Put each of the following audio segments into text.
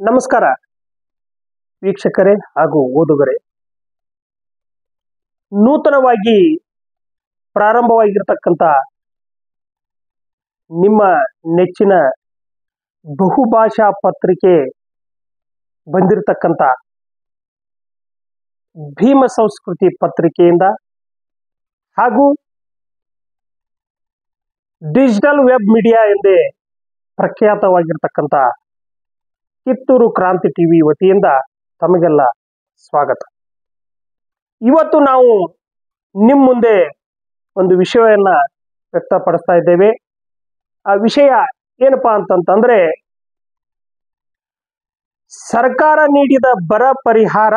ನಮಸ್ಕಾರ ವೀಕ್ಷಕರೇ ಹಾಗೂ ಓದುಗರೇ. ನೂತನವಾಗಿ ಪ್ರಾರಂಭವಾಗಿರತಕ್ಕಂಥ ನಿಮ್ಮ ನೆಚ್ಚಿನ ಬಹುಭಾಷಾ ಪತ್ರಿಕೆ ಬಂದಿರತಕ್ಕಂಥ ಭೀಮ ಸಂಸ್ಕೃತಿ ಪತ್ರಿಕೆಯಿಂದ ಹಾಗೂ ಡಿಜಿಟಲ್ ವೆಬ್ ಮೀಡಿಯಾ ಎಂದೇ ಪ್ರಖ್ಯಾತವಾಗಿರತಕ್ಕಂಥ ಕಿತ್ತೂರು ಕ್ರಾಂತಿ ಟಿವಿ ವತಿಯಿಂದ ತಮಗೆಲ್ಲ ಸ್ವಾಗತ. ಇವತ್ತು ನಾವು ನಿಮ್ಮ ಮುಂದೆ ಒಂದು ವಿಷಯವನ್ನ ವ್ಯಕ್ತಪಡಿಸ್ತಾ ಇದ್ದೇವೆ. ಆ ವಿಷಯ ಏನಪ್ಪಾ ಅಂತಂತಂದ್ರೆ, ಸರ್ಕಾರ ನೀಡಿದ ಬರ ಪರಿಹಾರ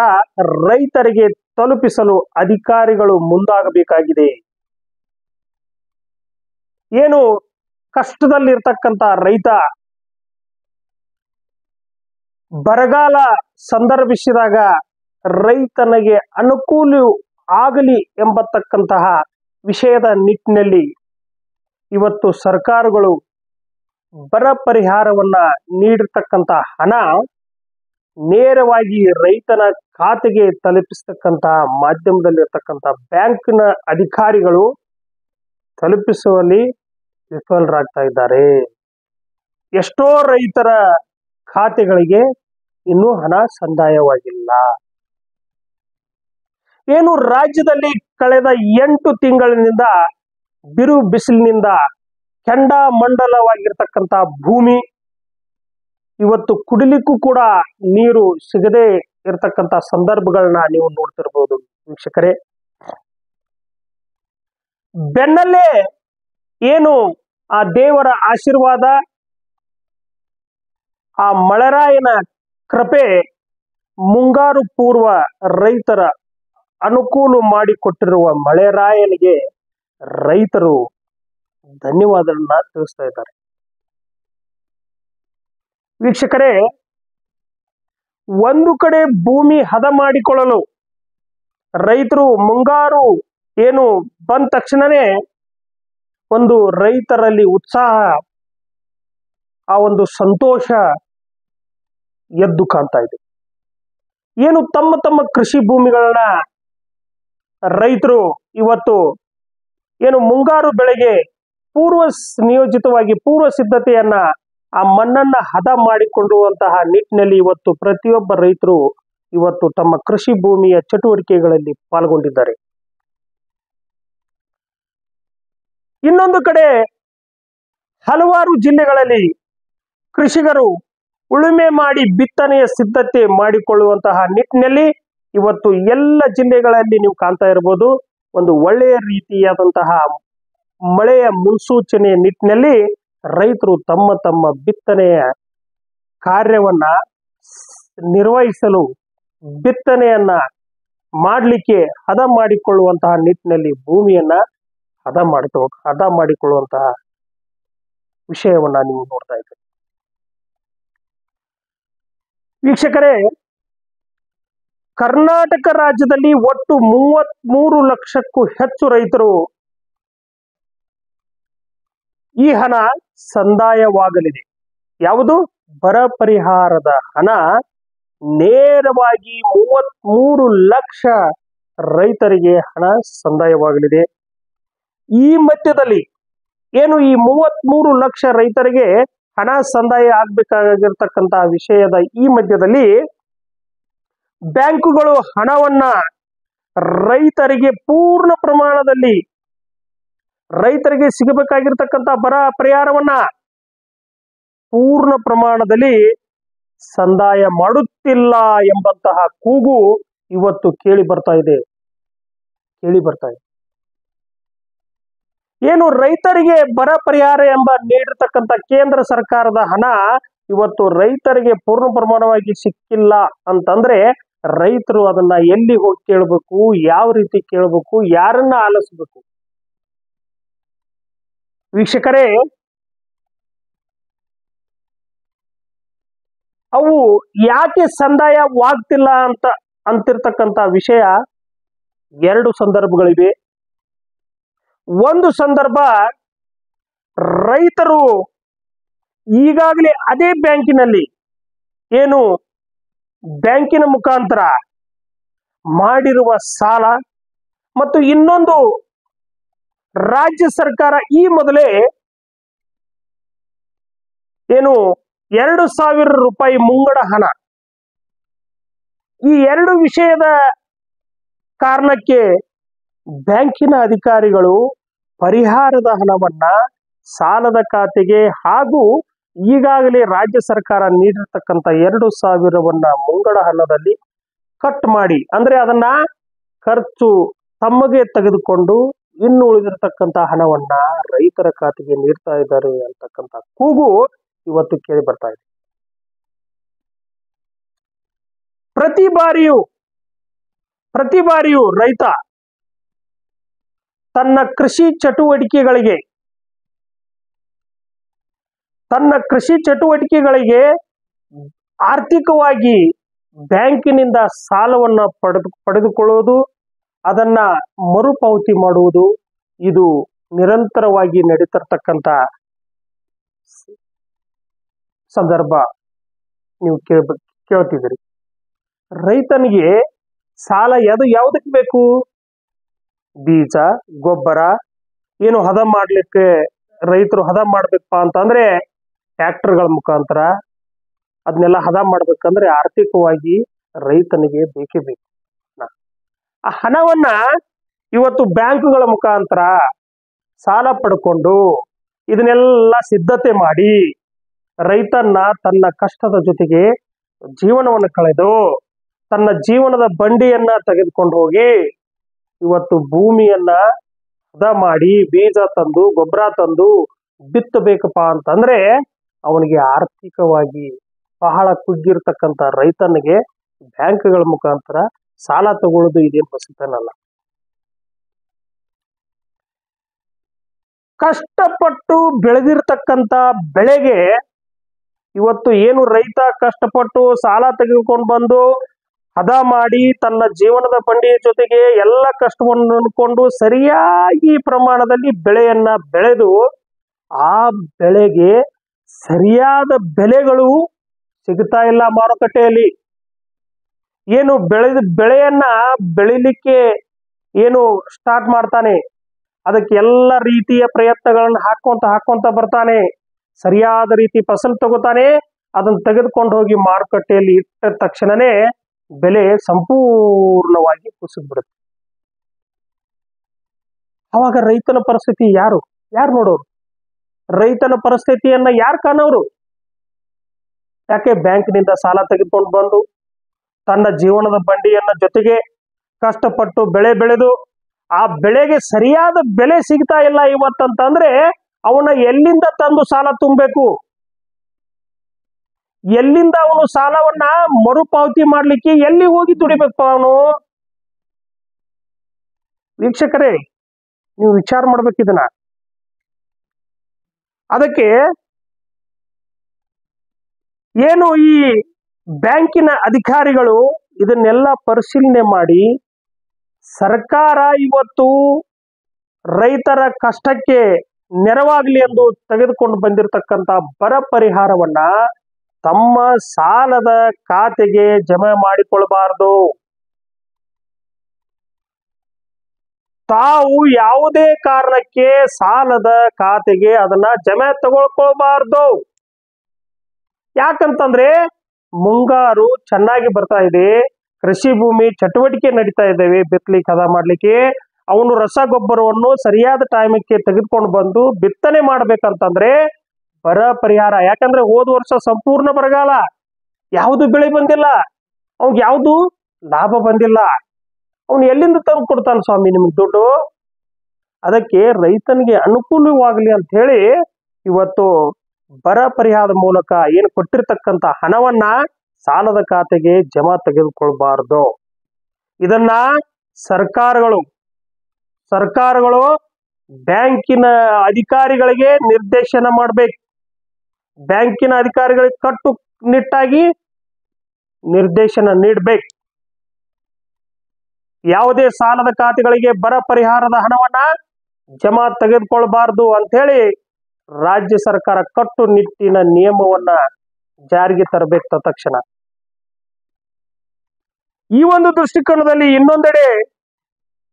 ರೈತರಿಗೆ ತಲುಪಿಸಲು ಅಧಿಕಾರಿಗಳು ಮುಂದಾಗಬೇಕಾಗಿದೆ. ಏನು ಕಷ್ಟದಲ್ಲಿರ್ತಕ್ಕಂಥ ರೈತ ಬರಗಾಲ ಸಂದರ್ಭಿಸಿದಾಗ ರೈತನಿಗೆ ಅನುಕೂಲ ಆಗಲಿ ಎಂಬತಕ್ಕಂತಹ ವಿಷಯದ ನಿಟ್ಟಿನಲ್ಲಿ ಇವತ್ತು ಸರ್ಕಾರಗಳು ಬರ ಪರಿಹಾರವನ್ನ ನೀಡಿರ್ತಕ್ಕಂಥ ಹಣ ನೇರವಾಗಿ ರೈತನ ಖಾತೆಗೆ ತಲುಪಿಸ್ತಕ್ಕಂತಹ ಮಾಧ್ಯಮದಲ್ಲಿರ್ತಕ್ಕಂಥ ಬ್ಯಾಂಕಿನ ಅಧಿಕಾರಿಗಳು ತಲುಪಿಸುವಲ್ಲಿ ವಿಫಲರಾಗ್ತಾ ಇದ್ದಾರೆ. ಎಷ್ಟೋ ರೈತರ ಖಾತೆಗಳಿಗೆ ಇನ್ನೂ ಹಣ ಸಂದಾಯವಾಗಿಲ್ಲ. ಏನು ರಾಜ್ಯದಲ್ಲಿ ಕಳೆದ 8 ತಿಂಗಳಿನಿಂದ ಬಿರು ಬಿಸಿಲಿನಿಂದ ಕೆಂಡಾಮಂಡಲವಾಗಿರ್ತಕ್ಕಂಥ ಭೂಮಿ ಇವತ್ತು ಕುಡಿಲಿಕ್ಕೂ ಕೂಡ ನೀರು ಸಿಗದೆ ಇರತಕ್ಕಂಥ ಸಂದರ್ಭಗಳನ್ನ ನೀವು ನೋಡ್ತಿರ್ಬೋದು ವೀಕ್ಷಕರೇ. ಬೆನ್ನಲ್ಲೇ ಏನು ಆ ದೇವರ ಆಶೀರ್ವಾದ, ಆ ಮಳೆರಾಯನ ಕೃಪೆ, ಮುಂಗಾರು ಪೂರ್ವ ರೈತರ ಅನುಕೂಲ ಮಾಡಿಕೊಟ್ಟಿರುವ ಮಳೆರಾಯನಿಗೆ ರೈತರು ಧನ್ಯವಾದಗಳನ್ನ ತಿಳಿಸ್ತಾ ಇದ್ದಾರೆ. ವೀಕ್ಷಕರೇ, ಒಂದು ಕಡೆ ಭೂಮಿ ಹದ ಮಾಡಿಕೊಳ್ಳಲು ರೈತರು ಮುಂಗಾರು ಏನು ಬಂದ ತಕ್ಷಣನೇ ಒಂದು ರೈತರಲ್ಲಿ ಉತ್ಸಾಹ, ಆ ಒಂದು ಸಂತೋಷ ಎದ್ದು ಕಾಣ್ತಾ ಇದೆ. ಏನು ತಮ್ಮ ತಮ್ಮ ಕೃಷಿ ಭೂಮಿಗಳನ್ನ ರೈತರು ಇವತ್ತು ಏನು ಮುಂಗಾರು ಬೆಳೆಗೆ ನಿಯೋಜಿತವಾಗಿ ಪೂರ್ವ ಸಿದ್ಧತೆಯನ್ನ ಆ ಮಣ್ಣನ್ನ ಹದ ಮಾಡಿಕೊಳ್ಳುವಂತಹ ನಿಟ್ಟಿನಲ್ಲಿ ಇವತ್ತು ಪ್ರತಿಯೊಬ್ಬ ರೈತರು ಇವತ್ತು ತಮ್ಮ ಕೃಷಿ ಭೂಮಿಯ ಚಟುವಟಿಕೆಗಳಲ್ಲಿ ಪಾಲ್ಗೊಂಡಿದ್ದಾರೆ. ಇನ್ನೊಂದು ಕಡೆ ಹಲವಾರು ಜಿಲ್ಲೆಗಳಲ್ಲಿ ಕೃಷಿಕರು ಉಳುಮೆ ಮಾಡಿ ಬಿತ್ತನೆಯ ಸಿದ್ಧತೆ ಮಾಡಿಕೊಳ್ಳುವಂತಹ ನಿಟ್ಟಿನಲ್ಲಿ ಇವತ್ತು ಎಲ್ಲ ಜಿಲ್ಲೆಗಳಲ್ಲಿ ನೀವು ಕಾಣ್ತಾ ಇರಬಹುದು. ಒಂದು ಒಳ್ಳೆಯ ರೀತಿಯಾದಂತಹ ಮಳೆಯ ಮುನ್ಸೂಚನೆಯ ನಿಟ್ಟಿನಲ್ಲಿ ರೈತರು ತಮ್ಮ ತಮ್ಮ ಬಿತ್ತನೆಯ ಕಾರ್ಯವನ್ನ ನಿರ್ವಹಿಸಲು, ಬಿತ್ತನೆಯನ್ನ ಮಾಡಲಿಕ್ಕೆ ಹದ ಮಾಡಿಕೊಳ್ಳುವಂತಹ ನಿಟ್ಟಿನಲ್ಲಿ ಭೂಮಿಯನ್ನ ಹದ ಮಾಡಿಕೊಳ್ಳುವಂತಹ ವಿಷಯವನ್ನ ನೀವು ನೋಡ್ತಾ ಇದ್ದೀರಿ. ವೀಕ್ಷಕರೇ, ಕರ್ನಾಟಕ ರಾಜ್ಯದಲ್ಲಿ ಒಟ್ಟು 33 ಲಕ್ಷಕ್ಕೂ ಹೆಚ್ಚು ರೈತರು ಈ ಹಣ ಸಂದಾಯವಾಗಲಿದೆ. ಯಾವುದು? ಬರ ಪರಿಹಾರದ ಹಣ ನೇರವಾಗಿ 33 ಲಕ್ಷ ರೈತರಿಗೆ ಹಣ ಸಂದಾಯವಾಗಲಿದೆ. ಈ ಮಧ್ಯದಲ್ಲಿ ಏನು ಈ 33 ಲಕ್ಷ ರೈತರಿಗೆ ಹಣ ಸಂದಾಯ ಆಗ್ಬೇಕಾಗಿರ್ತಕ್ಕಂಥ ವಿಷಯದ ಈ ಮಧ್ಯದಲ್ಲಿ ಬ್ಯಾಂಕುಗಳು ಹಣವನ್ನ ರೈತರಿಗೆ ಪೂರ್ಣ ಪ್ರಮಾಣದಲ್ಲಿ ರೈತರಿಗೆ ಸಿಗಬೇಕಾಗಿರ್ತಕ್ಕಂಥ ಬರ ಪರಿಹಾರವನ್ನ ಪೂರ್ಣ ಪ್ರಮಾಣದಲ್ಲಿ ಸಂದಾಯ ಮಾಡುತ್ತಿಲ್ಲ ಎಂಬಂತಹ ಕೂಗು ಇವತ್ತು ಕೇಳಿ ಬರ್ತಾ ಇದೆ. ಏನು ರೈತರಿಗೆ ಬರ ಪರಿಹಾರ ಎಂಬ ನೀಡಿರ್ತಕ್ಕಂಥ ಕೇಂದ್ರ ಸರ್ಕಾರದ ಹಣ ಇವತ್ತು ರೈತರಿಗೆ ಪೂರ್ಣ ಪ್ರಮಾಣವಾಗಿ ಸಿಕ್ಕಿಲ್ಲ ಅಂತಂದ್ರೆ ರೈತರು ಅದನ್ನ ಎಲ್ಲಿ ಹೋಗಿ ಕೇಳಬೇಕು, ಯಾವ ರೀತಿ ಕೇಳಬೇಕು, ಯಾರನ್ನ ಆಲಿಸಬೇಕು? ವೀಕ್ಷಕರೇ, ಅವು ಯಾಕೆ ಸಂದಾಯವಾಗ್ತಿಲ್ಲ ಅಂತಿರ್ತಕ್ಕಂಥ ವಿಷಯ 2 ಸಂದರ್ಭಗಳಿವೆ. ಒಂದು ಸಂದರ್ಭ, ರೈತರು ಈಗಾಗಲೇ ಅದೇ ಬ್ಯಾಂಕಿನಲ್ಲಿ ಏನು ಬ್ಯಾಂಕಿನ ಮುಖಾಂತರ ಮಾಡಿರುವ ಸಾಲ ಮತ್ತು ಇನ್ನೊಂದು ರಾಜ್ಯ ಸರ್ಕಾರ ಈ ಮೊದಲೇ ಏನು 2,000 ರೂಪಾಯಿ ಮುಂಗಡ ಹಣ, ಈ ಎರಡು ವಿಷಯದ ಕಾರಣಕ್ಕೆ ಬ್ಯಾಂಕಿನ ಅಧಿಕಾರಿಗಳು ಪರಿಹಾರದ ಹಣವನ್ನ ಸಾಲದ ಖಾತೆಗೆ ಹಾಗೂ ಈಗಾಗಲೇ ರಾಜ್ಯ ಸರ್ಕಾರ ನೀಡಿರ್ತಕ್ಕಂಥ 2,000ವನ್ನ ಮುಂಗಡ ಹಣದಲ್ಲಿ ಕಟ್ ಮಾಡಿ, ಅಂದ್ರೆ ಅದನ್ನ ಖರ್ಚು ತಮಗೆ ತೆಗೆದುಕೊಂಡು ಇನ್ನು ಉಳಿದಿರತಕ್ಕಂತ ಹಣವನ್ನ ರೈತರ ಖಾತೆಗೆ ನೀಡ್ತಾ ಇದ್ದಾರೆ ಅಂತಕ್ಕಂಥ ಕೂಗು ಇವತ್ತು ಕೇಳಿ ಬರ್ತಾ ಇದೆ. ಪ್ರತಿ ಬಾರಿಯೂ ರೈತ ತನ್ನ ಕೃಷಿ ಚಟುವಟಿಕೆಗಳಿಗೆ ಆರ್ಥಿಕವಾಗಿ ಬ್ಯಾಂಕಿನಿಂದ ಸಾಲವನ್ನ ಪಡೆದುಕೊಳ್ಳುವುದು, ಅದನ್ನ ಮರುಪಾವತಿ ಮಾಡುವುದು, ಇದು ನಿರಂತರವಾಗಿ ನಡೀತಿರ್ತಕ್ಕಂಥ ಸಂದರ್ಭ ನೀವು ಕೇಳ್ತಿದ್ದೀರಿ. ರೈತನಿಗೆ ಸಾಲ ಯಾವುದಕ್ಕೆ ಬೇಕು? ಬೀಜ, ಗೊಬ್ಬರ, ಏನು ಹದ ಮಾಡ್ಲಿಕ್ಕೆ ರೈತರು ಹದ ಮಾಡ್ಬೇಕಪ್ಪ ಅಂತಂದ್ರೆ ಟ್ರ್ಯಾಕ್ಟರ್ಗಳ ಮುಖಾಂತರ ಅದನ್ನೆಲ್ಲ ಹದ ಮಾಡ್ಬೇಕಂದ್ರೆ ಆರ್ಥಿಕವಾಗಿ ರೈತನಿಗೆ ಬೇಕೇ ಬೇಕು. ಆ ಹಣವನ್ನ ಇವತ್ತು ಬ್ಯಾಂಕುಗಳ ಮುಖಾಂತರ ಸಾಲ ಪಡ್ಕೊಂಡು ಇದನ್ನೆಲ್ಲ ಸಿದ್ಧತೆ ಮಾಡಿ ರೈತನ್ನ ತನ್ನ ಕಷ್ಟದ ಜೊತೆಗೆ ಜೀವನವನ್ನು ಕಳೆದು ತನ್ನ ಜೀವನದ ಬಂಡಿಯನ್ನ ತೆಗೆದುಕೊಂಡು ಹೋಗಿ ಇವತ್ತು ಭೂಮಿಯನ್ನ ಹದ ಮಾಡಿ ಬೀಜ ತಂದು ಗೊಬ್ಬರ ತಂದು ಬಿತ್ತಬೇಕಪ್ಪ ಅಂತಂದ್ರೆ ಅವನಿಗೆ ಆರ್ಥಿಕವಾಗಿ ಬಹಳ ಕುಗ್ಗಿರ್ತಕ್ಕಂಥ ರೈತನಿಗೆ ಬ್ಯಾಂಕ್ಗಳ ಮುಖಾಂತರ ಸಾಲ ತಗೊಳ್ಳೋದು ಇದೇನು ಹೊಸತನಲ್ಲ. ಕಷ್ಟಪಟ್ಟು ಬೆಳೆದಿರ್ತಕ್ಕಂಥ ಬೆಳೆಗೆ ಇವತ್ತು ಏನು ರೈತ ಕಷ್ಟಪಟ್ಟು ಸಾಲ ತೆಗೆದುಕೊಂಡು ಬಂದು ಹದ ಮಾಡಿ ತನ್ನ ಜೀವನದ ಬಂಡಿಯ ಜೊತೆಗೆ ಎಲ್ಲ ಕಷ್ಟವನ್ನು ಅನ್ಕೊಂಡು ಸರಿಯಾಗಿ ಪ್ರಮಾಣದಲ್ಲಿ ಬೆಳೆಯನ್ನ ಬೆಳೆದು ಆ ಬೆಳೆಗೆ ಸರಿಯಾದ ಬೆಲೆಗಳು ಸಿಗ್ತಾ ಇಲ್ಲ ಮಾರುಕಟ್ಟೆಯಲ್ಲಿ. ಏನು ಬೆಳೆಯನ್ನ ಬೆಳಿಲಿಕ್ಕೆ ಏನು ಸ್ಟಾರ್ಟ್ ಮಾಡ್ತಾನೆ, ಅದಕ್ಕೆ ಎಲ್ಲ ರೀತಿಯ ಪ್ರಯತ್ನಗಳನ್ನು ಹಾಕೊಂತ ಬರ್ತಾನೆ, ಸರಿಯಾದ ರೀತಿ ಫಸಲು ತಗೋತಾನೆ, ಅದನ್ನು ತೆಗೆದುಕೊಂಡು ಹೋಗಿ ಮಾರುಕಟ್ಟೆಯಲ್ಲಿ ಇಟ್ಟ ತಕ್ಷಣನೇ ಬೆಲೆ ಸಂಪೂರ್ಣವಾಗಿ ಕುಸಿದು ಬಿಡುತ್ತೆ. ಅವಾಗ ರೈತನ ಪರಿಸ್ಥಿತಿ ಯಾರು ನೋಡೋರು? ರೈತನ ಪರಿಸ್ಥಿತಿಯನ್ನ ಯಾರು ಕಾಣೋರು? ಯಾಕೆ ಬ್ಯಾಂಕ್ನಿಂದ ಸಾಲ ತೆಗೆದುಕೊಂಡು ಬಂದು ತನ್ನ ಜೀವನದ ಬಂಡಿಯನ್ನ ಜೊತೆಗೆ ಕಷ್ಟಪಟ್ಟು ಬೆಳೆ ಬೆಳೆದು ಆ ಬೆಳೆಗೆ ಸರಿಯಾದ ಬೆಲೆ ಸಿಗ್ತಾ ಇಲ್ಲ ಇವತ್ತಂತಂದ್ರೆ ಅವನ ಎಲ್ಲಿಂದ ತಂದು ಸಾಲ ತುಂಬಬೇಕು? ಎಲ್ಲಿಂದ ಅವನು ಸಾಲವನ್ನ ಮರುಪಾವತಿ ಮಾಡ್ಲಿಕ್ಕೆ ಎಲ್ಲಿ ಹೋಗಿ ದುಡಿಬೇಕು ಅವನು? ವೀಕ್ಷಕರೇ, ನೀವು ವಿಚಾರ ಮಾಡ್ಬೇಕಿದನ್ನ. ಅದಕ್ಕೆ ಏನು ಈ ಬ್ಯಾಂಕಿನ ಅಧಿಕಾರಿಗಳು ಇದನ್ನೆಲ್ಲ ಪರಿಶೀಲನೆ ಮಾಡಿ ಸರ್ಕಾರ ಇವತ್ತು ರೈತರ ಕಷ್ಟಕ್ಕೆ ನೆರವಾಗ್ಲಿ ಎಂದು ತೆಗೆದುಕೊಂಡು ಬಂದಿರತಕ್ಕಂತ ಬರ ಪರಿಹಾರವನ್ನ ತಮ್ಮ ಸಾಲದ ಖಾತೆಗೆ ಜಮೆ ಮಾಡಿಕೊಳ್ಳಬಾರದು. ತಾವು ಯಾವುದೇ ಕಾರಣಕ್ಕೆ ಸಾಲದ ಖಾತೆಗೆ ಅದನ್ನ ಜಮೆ ತಗೊಳ್ಕೊಳ್ಬಾರ್ದು. ಯಾಕಂತಂದ್ರೆ ಮುಂಗಾರು ಚೆನ್ನಾಗಿ ಬರ್ತಾ ಇದೆ, ಕೃಷಿ ಭೂಮಿ ಚಟುವಟಿಕೆ ನಡೀತಾ ಇದ್ದೇವೆ, ಬಿತ್ತಲಿಕ್ಕೆ ಹದ ಮಾಡ್ಲಿಕ್ಕೆ ಅವನು ರಸಗೊಬ್ಬರವನ್ನು ಸರಿಯಾದ ಟೈಮಕ್ಕೆ ತೆಗೆದುಕೊಂಡು ಬಂದು ಬಿತ್ತನೆ ಮಾಡ್ಬೇಕಂತಂದ್ರೆ ಬರ ಪರಿಹಾರ. ಯಾಕಂದ್ರೆ ಹೋದ ವರ್ಷ ಸಂಪೂರ್ಣ ಬರಗಾಲ, ಯಾವುದು ಬೆಳೆ ಬಂದಿಲ್ಲ, ಅವ್ಗೆ ಯಾವುದು ಲಾಭ ಬಂದಿಲ್ಲ. ಅವನು ಎಲ್ಲಿಂದ ತಂದು ಕೊಡ್ತಾನೆ ಸ್ವಾಮಿ ನಿಮ್ಗೆ ದುಡ್ಡು? ಅದಕ್ಕೆ ರೈತನಿಗೆ ಅನುಕೂಲವಾಗಲಿ ಅಂತ ಹೇಳಿ ಇವತ್ತು ಬರ ಪರಿಹಾರದ ಮೂಲಕ ಏನು ಕೊಟ್ಟಿರ್ತಕ್ಕಂಥ ಹಣವನ್ನ ಸಾಲದ ಖಾತೆಗೆ ಜಮಾ ತೆಗೆದುಕೊಳ್ಬಾರ್ದು. ಇದನ್ನ ಸರ್ಕಾರಗಳು ಬ್ಯಾಂಕಿನ ಅಧಿಕಾರಿಗಳಿಗೆ ನಿರ್ದೇಶನ ಮಾಡ್ಬೇಕು. ಬ್ಯಾಂಕಿನ ಅಧಿಕಾರಿಗಳಿಗೆ ಕಟ್ಟುನಿಟ್ಟಾಗಿ ನಿರ್ದೇಶನ ನೀಡಬೇಕು. ಯಾವುದೇ ಸಾಲದ ಖಾತೆಗಳಿಗೆ ಬರ ಪರಿಹಾರದ ಹಣವನ್ನ ಜಮಾ ತೆಗೆದುಕೊಳ್ಬಾರ್ದು ಅಂತ ಹೇಳಿ ರಾಜ್ಯ ಸರ್ಕಾರ ಕಟ್ಟುನಿಟ್ಟಿನ ನಿಯಮವನ್ನ ಜಾರಿಗೆ ತರಬೇಕು ತಕ್ಷಣ. ಈ ಒಂದು ದೃಷ್ಟಿಕೋನದಲ್ಲಿ ಇನ್ನೊಂದೆಡೆ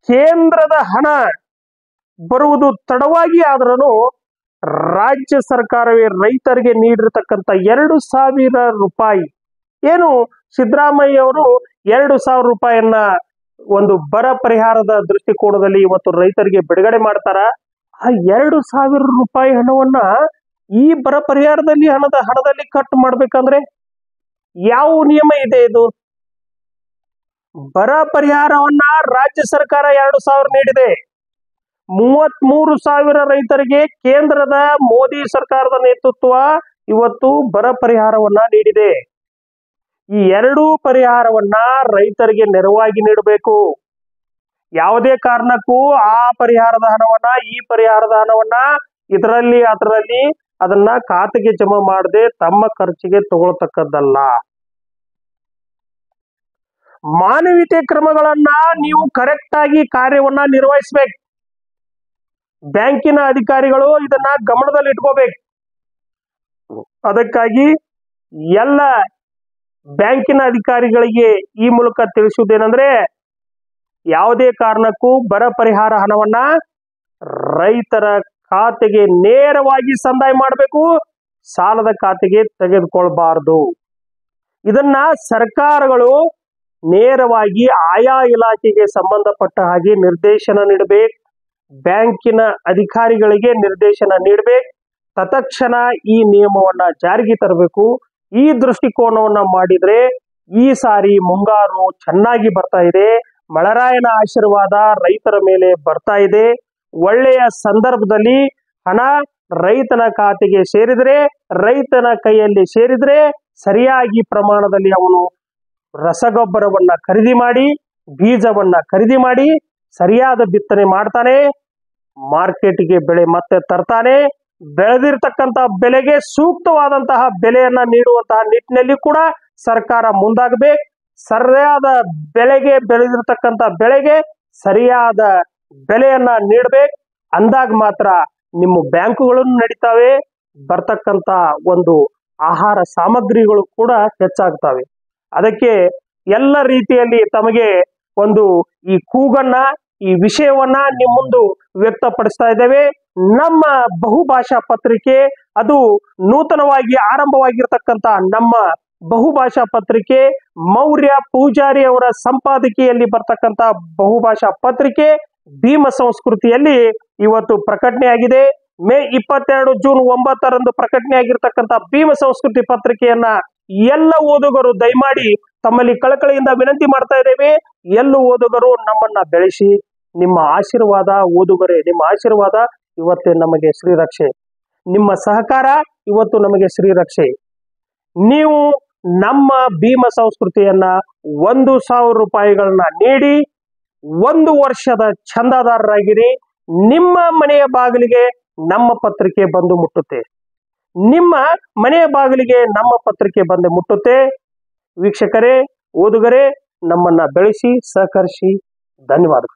ಕೇಂದ್ರದ ಹಣ ಬರುವುದು ತಡವಾಗಿ ಆದ್ರೂ ರಾಜ್ಯ ಸರ್ಕಾರವೇ ರೈತರಿಗೆ ನೀಡಿರತಕ್ಕಂತ 2,000 ರೂಪಾಯಿ, ಏನು ಸಿದ್ದರಾಮಯ್ಯ ಅವರು 2,000 ರೂಪಾಯಿಯನ್ನ ಒಂದು ಬರ ಪರಿಹಾರದ ದೃಷ್ಟಿಕೋನದಲ್ಲಿ ಇವತ್ತು ರೈತರಿಗೆ ಬಿಡುಗಡೆ ಮಾಡ್ತಾರ. ಆ 2,000 ರೂಪಾಯಿ ಹಣವನ್ನ ಈ ಬರ ಪರಿಹಾರದಲ್ಲಿ ಹಣದಲ್ಲಿ ಕಟ್ ಮಾಡ್ಬೇಕಂದ್ರೆ ಯಾವ ನಿಯಮ ಇದೆ? ಇದು ಬರ ಪರಿಹಾರವನ್ನ ರಾಜ್ಯ ಸರ್ಕಾರ 2,000 ನೀಡಿದೆ. 33,000 ರೈತರಿಗೆ ಕೇಂದ್ರದ ಮೋದಿ ಸರ್ಕಾರದ ನೇತೃತ್ವ ಇವತ್ತು ಬರ ಪರಿಹಾರವನ್ನ ನೀಡಿದೆ. ಈ ಎರಡೂ ಪರಿಹಾರವನ್ನ ರೈತರಿಗೆ ನೆರವಾಗಿ ನೀಡಬೇಕು. ಯಾವುದೇ ಕಾರಣಕ್ಕೂ ಆ ಪರಿಹಾರದ ಹಣವನ್ನ ಈ ಪರಿಹಾರದ ಹಣವನ್ನ ಇದರಲ್ಲಿ ಅದನ್ನ ಖಾತೆಗೆ ಜಮಾ ಮಾಡದೆ ತಮ್ಮ ಖರ್ಚಿಗೆ ತಗೊಳ್ತಕ್ಕದ್ದಲ್ಲ. ಮಾನವೀಯತೆ ಕ್ರಮಗಳನ್ನ ನೀವು ಕರೆಕ್ಟ್ ಆಗಿ ಕಾರ್ಯವನ್ನ ನಿರ್ವಹಿಸಬೇಕು. ಬ್ಯಾಂಕಿನ ಅಧಿಕಾರಿಗಳು ಇದನ್ನ ಗಮನದಲ್ಲಿ ಇಟ್ಕೋಬೇಕು. ಅದಕ್ಕಾಗಿ ಎಲ್ಲ ಬ್ಯಾಂಕಿನ ಅಧಿಕಾರಿಗಳಿಗೆ ಈ ಮೂಲಕ ತಿಳಿಸುವುದೇನೆಂದ್ರೆ, ಯಾವುದೇ ಕಾರಣಕ್ಕೂ ಬರ ಪರಿಹಾರ ಹಣವನ್ನ ರೈತರ ಖಾತೆಗೆ ನೇರವಾಗಿ ಸಂದಾಯ ಮಾಡಬೇಕು, ಸಾಲದ ಖಾತೆಗೆ ತೆಗೆದುಕೊಳ್ಬಾರ್ದು. ಇದನ್ನ ಸರ್ಕಾರಗಳು ನೇರವಾಗಿ ಆಯಾ ಇಲಾಖೆಗೆ ಸಂಬಂಧಪಟ್ಟ ಹಾಗೆ ನಿರ್ದೇಶನ ನೀಡಬೇಕು. ಬ್ಯಾಂಕಿನ ಅಧಿಕಾರಿಗಳಿಗೆ ನಿರ್ದೇಶನ ನೀಡಬೇಕು. ತತ್ಕ್ಷಣ ಈ ನಿಯಮವನ್ನ ಜಾರಿಗೆ ತರಬೇಕು. ಈ ದೃಷ್ಟಿಕೋನವನ್ನ ಮಾಡಿದ್ರೆ ಈ ಸಾರಿ ಮುಂಗಾರು ಚೆನ್ನಾಗಿ ಬರ್ತಾ ಇದೆ. ಮಳೆರಾಯನ ಆಶೀರ್ವಾದ ರೈತರ ಮೇಲೆ ಬರ್ತಾ ಇದೆ. ಒಳ್ಳೆಯ ಸಂದರ್ಭದಲ್ಲಿ ಹಣ ರೈತನ ಖಾತೆಗೆ ಸೇರಿದ್ರೆ, ರೈತನ ಕೈಯಲ್ಲಿ ಸೇರಿದ್ರೆ ಸರಿಯಾಗಿ ಪ್ರಮಾಣದಲ್ಲಿ ಅವನು ರಸಗೊಬ್ಬರವನ್ನ ಖರೀದಿ ಮಾಡಿ, ಬೀಜವನ್ನ ಖರೀದಿ ಮಾಡಿ ಸರಿಯಾದ ಬಿತ್ತನೆ ಮಾಡ್ತಾನೆ, ಮಾರ್ಕೆಟ್ಗೆ ಬೆಳೆ ಮತ್ತೆ ತರ್ತಾನೆ. ಬೆಳೆದಿರ್ತಕ್ಕಂಥ ಬೆಲೆಗೆ ಸೂಕ್ತವಾದಂತಹ ಬೆಲೆಯನ್ನ ನೀಡುವಂತಹ ನಿಟ್ಟಿನಲ್ಲಿ ಕೂಡ ಸರ್ಕಾರ ಮುಂದಾಗಬೇಕು. ಸರಿಯಾದ ಬೆಳೆಗೆ ಬೆಳೆದಿರ್ತಕ್ಕಂಥ ಬೆಳೆಗೆ ಸರಿಯಾದ ಬೆಲೆಯನ್ನ ನೀಡಬೇಕು. ಅಂದಾಗ ಮಾತ್ರ ನಿಮ್ಮ ಬ್ಯಾಂಕುಗಳನ್ನು ನಡೀತಾವೆ, ಬರ್ತಕ್ಕಂಥ ಒಂದು ಆಹಾರ ಸಾಮಗ್ರಿಗಳು ಕೂಡ ಹೆಚ್ಚಾಗ್ತವೆ. ಅದಕ್ಕೆ ಎಲ್ಲ ರೀತಿಯಲ್ಲಿ ತಮಗೆ ಒಂದು ಈ ಕೂಗನ್ನ, ಈ ವಿಷಯವನ್ನ ನಿಮ್ಮ ಮುಂದೆ ವ್ಯಕ್ತಪಡಿಸ್ತಾ ಇದ್ದೇವೆ. ನಮ್ಮ ಬಹುಭಾಷಾ ಪತ್ರಿಕೆ, ಅದು ನೂತನವಾಗಿ ಆರಂಭವಾಗಿರ್ತಕ್ಕಂಥ ನಮ್ಮ ಬಹುಭಾಷಾ ಪತ್ರಿಕೆ, ಮೌರ್ಯ ಪೂಜಾರಿ ಅವರ ಸಂಪಾದಕಿಯಲ್ಲಿ ಬರ್ತಕ್ಕಂಥ ಬಹುಭಾಷಾ ಪತ್ರಿಕೆ ಭೀಮ ಸಂಸ್ಕೃತಿಯಲ್ಲಿ ಇವತ್ತು ಪ್ರಕಟಣೆಯಾಗಿದೆ. ಮೇ 22 ಜೂನ್ 9 ಪ್ರಕಟಣೆಯಾಗಿರ್ತಕ್ಕಂಥ ಭೀಮ ಸಂಸ್ಕೃತಿ ಪತ್ರಿಕೆಯನ್ನ ಎಲ್ಲ ಓದುಗರು ದಯಮಾಡಿ ತಮ್ಮಲ್ಲಿ ಕಳಕಳಿಯಿಂದ ವಿನಂತಿ ಮಾಡ್ತಾ ಇದ್ದೇವೆ. ಎಲ್ಲ ಓದುಗರು ನಮ್ಮನ್ನ ಬೆಳೆಸಿ. ನಿಮ್ಮ ಆಶೀರ್ವಾದ ಓದುಗರೇ, ನಿಮ್ಮ ಆಶೀರ್ವಾದ ಇವತ್ತೇ ನಮಗೆ ಶ್ರೀರಕ್ಷೆ. ನಿಮ್ಮ ಸಹಕಾರ ಇವತ್ತು ನಮಗೆ ಶ್ರೀರಕ್ಷೆ. ನೀವು ನಮ್ಮ ಭೀಮ ಸಂಸ್ಕೃತಿಯನ್ನ 1,000 ರೂಪಾಯಿಗಳನ್ನ ನೀಡಿ 1 ವರ್ಷದ ಚಂದಾದಾರರಾಗಿರಿ. ನಿಮ್ಮ ಮನೆಯ ಬಾಗಿಲಿಗೆ ನಮ್ಮ ಪತ್ರಿಕೆ ಬಂದು ಮುಟ್ಟುತ್ತೆ. ನಿಮ್ಮ ಮನೆಯ ಬಾಗಿಲಿಗೆ ನಮ್ಮ ಪತ್ರಿಕೆ ಬಂದು ಮುಟ್ಟುತ್ತೆ. ವೀಕ್ಷಕರೇ, ಓದುಗರೇ, ನಮ್ಮನ್ನ ಬೆಳೆಸಿ, ಸಹಕರಿಸಿ. ಧನ್ಯವಾದಗಳು.